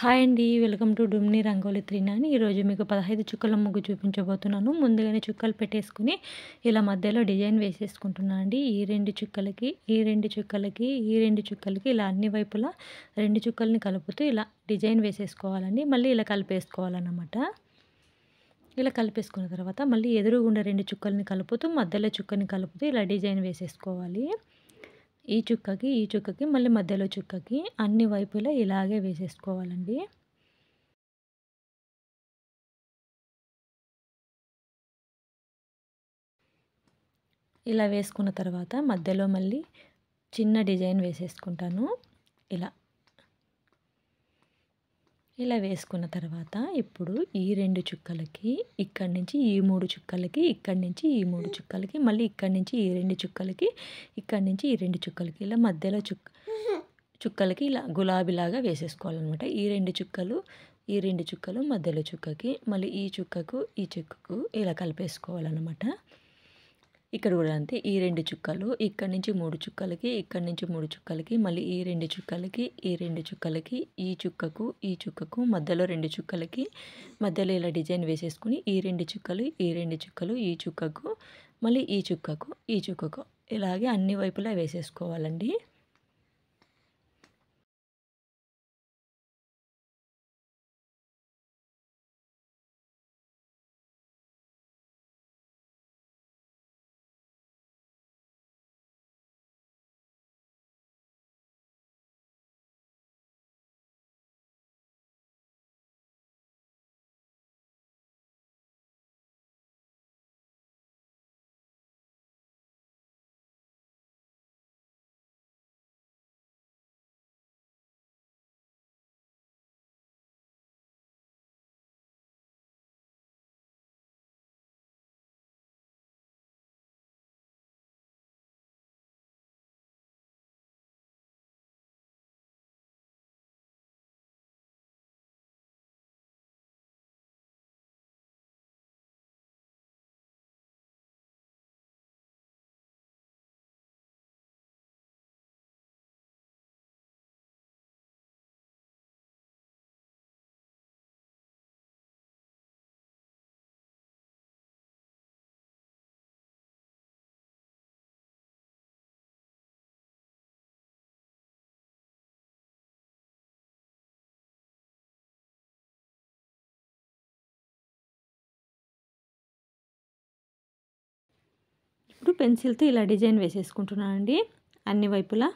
Hi అండి. Welcome to డుమ్ని రంగోలి త్రినాని. ఈరోజు మీకు 15 చుక్కల ముగ్గు చూపించబోతున్నాను. ముందుగానే చుక్కలు పెట్టేసుకొని ఇలా మధ్యలో డిజైన్ వేసేసుకుంటున్నా అండి. ఈ 2 చుక్కలకి, ఈ 2 చుక్కలకి, ఈ 2 చుక్కలకి ఇలా అన్ని వైపులా 2 చుక్కల్ని కలుపుతూ ఇలా డిజైన్ వేసేసుకోవాలండి. మళ్ళీ ఇలా కలిపేసుకోవాలన్నమాట. ఇలా కలిపేసుకున్న తర్వాత మళ్ళీ ఎదురుగుండా 2 చుక్కల్ని కలుపుతూ మధ్యలో చుక్కని కలుపుతూ ఇలా డిజైన్ వేసేసుకోవాలి. ఈ చుక్కకి, ఈ చుక్కకి మళ్ళీ మధ్యలో చుక్కకి అన్ని వైపులా ఇలాగే వేసేసుకోవాలండి. ఇలా వేసుకున్న తర్వాత మధ్యలో మళ్ళీ చిన్న డిజైన్ వేసేసుకుంటాను. ఇలా. ఇలా వేసుకున్న తర్వాత ఇప్పుడు ఈ 2 చుక్కలకి, ఇక్కడి నుంచి ఈ 3 చుక్కలకి, ఇక్కడి నుంచి ఈ 3 చుక్కలకి, మళ్ళీ ఇక్కడి నుంచి ఈ 2 చుక్కలకి, ఇక్కడి నుంచి ఈ 2 చుక్కలకి ఇలా మధ్యలో చుక్కలకి ఇలా గులాబీలాగా వేసేసుకోవాలనమాట. ఈ 2 చుక్కలు, ఈ 2 చుక్కలు మధ్యలో చుక్కకి, మళ్ళీ ఈ చుక్కకు, ఈ చుక్కకు ఇలా కలిపేసుకోవాలనమాట. ఇక్కడ కూడా అంతే. ఈ 2 చుక్కలు, ఇక్కడి నుంచి 3 చుక్కలకి, ఇక్కడి నుంచి 3 చుక్కలకి, మళ్ళీ ఈ 2 చుక్కలకి, ఈ 2 చుక్కలకి, ఈ చుక్కకు, ఈ చుక్కకు, మధ్యలో 2 చుక్కలకి, మధ్యలో ఇలా డిజైన్ వేసేసుకుని ఈ 2 చుక్కలు, ఈ 2 చుక్కలు, ఈ చుక్కకు, మళ్ళీ ఈ చుక్కకు, ఈ చుక్కకు ఇలాగే అన్ని వైపులా వేసేసుకోవాలండి. ఇప్పుడు పెన్సిల్తో ఇలా డిజైన్ వేసేసుకుంటున్నానండి అన్ని వైపులా.